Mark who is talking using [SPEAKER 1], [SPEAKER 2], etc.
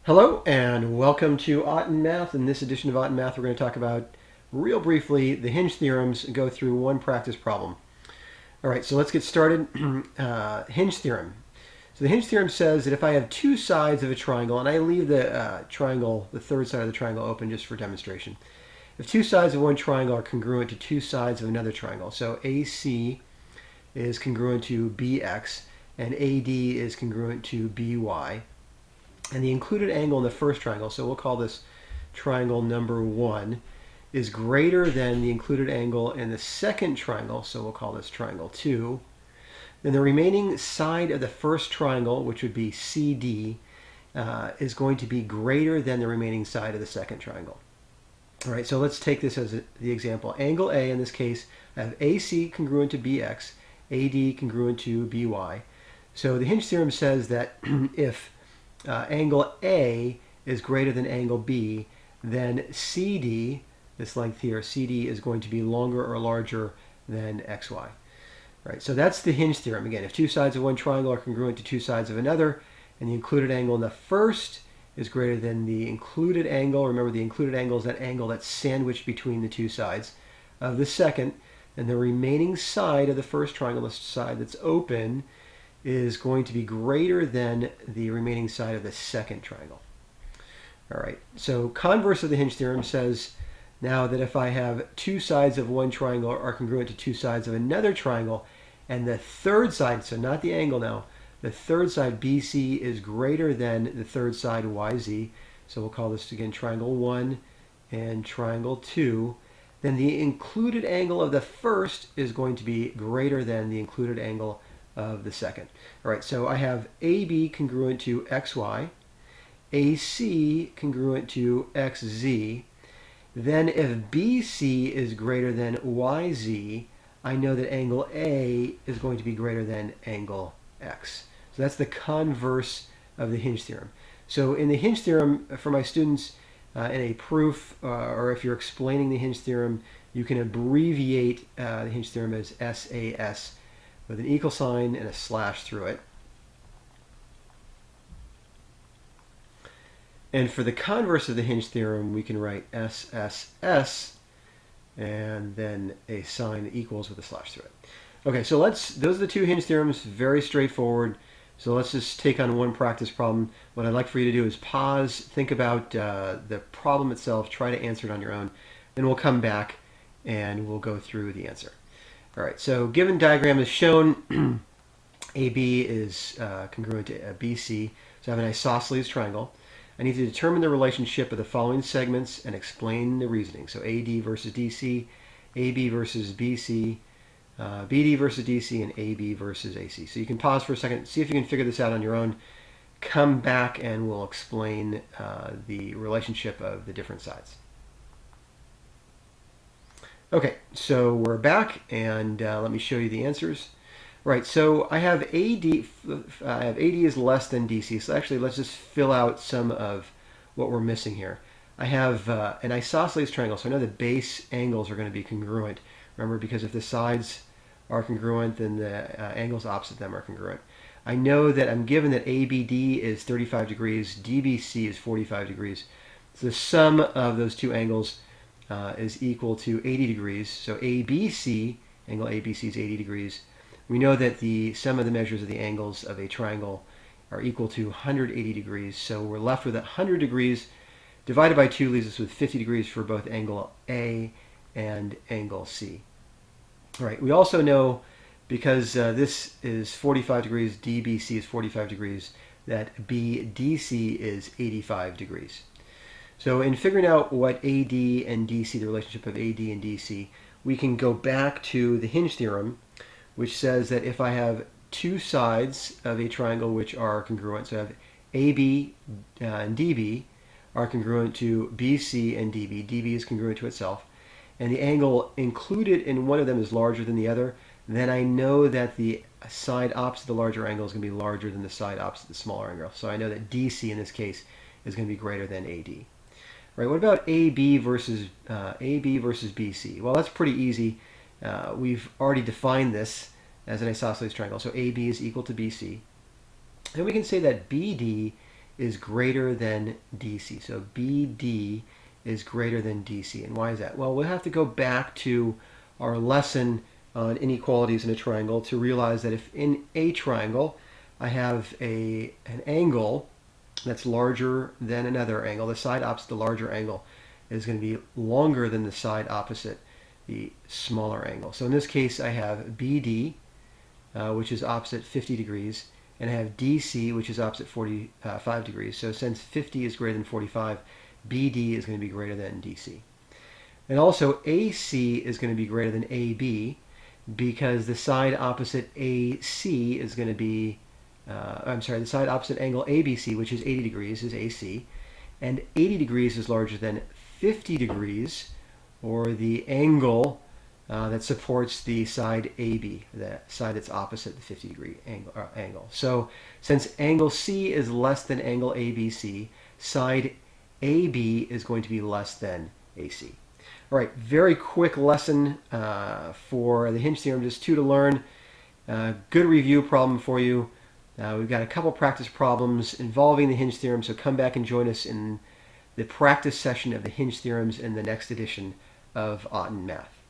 [SPEAKER 1] Hello and welcome to Ought in Math. In this edition of Ought in Math, we're going to talk about, real briefly, the Hinge theorems and go through one practice problem. All right, so let's get started. Hinge theorem. So the Hinge theorem says that if I have two sides of a triangle, and I leave the triangle, the third side of the triangle open just for demonstration. If two sides of one triangle are congruent to two sides of another triangle, so AC is congruent to BX and AD is congruent to BY, and the included angle in the first triangle, so we'll call this triangle number 1, is greater than the included angle in the second triangle, so we'll call this triangle 2, then the remaining side of the first triangle, which would be CD, is going to be greater than the remaining side of the second triangle. All right, so let's take this as the example. Angle A, in this case, I have AC congruent to BX, AD congruent to BY. So the Hinge theorem says that if angle A is greater than angle B, then CD, this length here, CD is going to be longer or larger than XY. Right, so that's the Hinge theorem. Again, if two sides of one triangle are congruent to two sides of another, and the included angle in the first is greater than the included angle, remember the included angle is that angle that's sandwiched between the two sides of the second, and the remaining side of the first triangle, the side that's open, is going to be greater than the remaining side of the second triangle. All right, so converse of the Hinge theorem says now that if I have two sides of one triangle are congruent to two sides of another triangle, and the third side, so not the angle now, the third side BC is greater than the third side YZ, so we'll call this again triangle 1 and triangle 2, then the included angle of the first is going to be greater than the included angle of the second. All right, so I have AB congruent to XY, AC congruent to XZ. Then if BC is greater than YZ, I know that angle A is going to be greater than angle X. So that's the converse of the Hinge theorem. So in the Hinge theorem, for my students in a proof, or if you're explaining the Hinge theorem, you can abbreviate the Hinge theorem as SAS with an equal sign and a slash through it. And for the converse of the Hinge theorem, we can write SSS and then a sign that equals with a slash through it. Okay, so those are the two Hinge theorems, very straightforward. So let's just take on one practice problem. What I'd like for you to do is pause, think about the problem itself, try to answer it on your own. Then we'll come back and we'll go through the answer. All right, so given diagram is shown, AB is congruent to BC, so I have an isosceles triangle. I need to determine the relationship of the following segments and explain the reasoning. So AD versus DC, AB versus BC, BD versus DC, and AB versus AC. So you can pause for a second, see if you can figure this out on your own. Come back and we'll explain the relationship of the different sides. Okay, so we're back, and let me show you the answers. Right, so I have AD is less than DC, so actually let's just fill out some of what we're missing here. I have an isosceles triangle, so I know the base angles are going to be congruent. Remember, because if the sides are congruent, then the angles opposite them are congruent. I know that I'm given that ABD is 35 degrees, DBC is 45 degrees. So the sum of those two angles is equal to 80 degrees. So ABC, angle ABC is 80 degrees. We know that the sum of the measures of the angles of a triangle are equal to 180 degrees. So we're left with 100 degrees divided by 2 leaves us with 50 degrees for both angle A and angle C. All right, we also know, because this is 45 degrees, DBC is 45 degrees, that BDC is 85 degrees. So in figuring out what AD and DC, the relationship of AD and DC, we can go back to the Hinge theorem, which says that if I have two sides of a triangle which are congruent, so I have AB and DB are congruent to BC and DB. DB is congruent to itself, and the angle included in one of them is larger than the other, then I know that the side opposite the larger angle is going to be larger than the side opposite the smaller angle. So I know that DC in this case is going to be greater than AD. Right, what about AB versus BC? Well, that's pretty easy. We've already defined this as an isosceles triangle. So AB is equal to BC. Then we can say that BD is greater than DC. So BD is greater than DC. And why is that? Well, we'll have to go back to our lesson on inequalities in a triangle to realize that if in a triangle I have an angle that's larger than another angle, the side opposite the larger angle is going to be longer than the side opposite the smaller angle. So in this case I have BD, which is opposite 50 degrees, and I have DC, which is opposite 45 degrees. So since 50 is greater than 45, BD is going to be greater than DC. And also AC is going to be greater than AB because the side opposite AC is going to be, the side opposite angle ABC, which is 80 degrees, is AC. And 80 degrees is larger than 50 degrees, or the angle that supports the side AB, the side that's opposite the 50 degree angle. So since angle C is less than angle ABC, side AB is going to be less than AC. All right, very quick lesson for the Hinge theorem, just 2 to learn. Good review problem for you. We've got a couple practice problems involving the Hinge theorem, so come back and join us in the practice session of the Hinge theorems in the next edition of Math.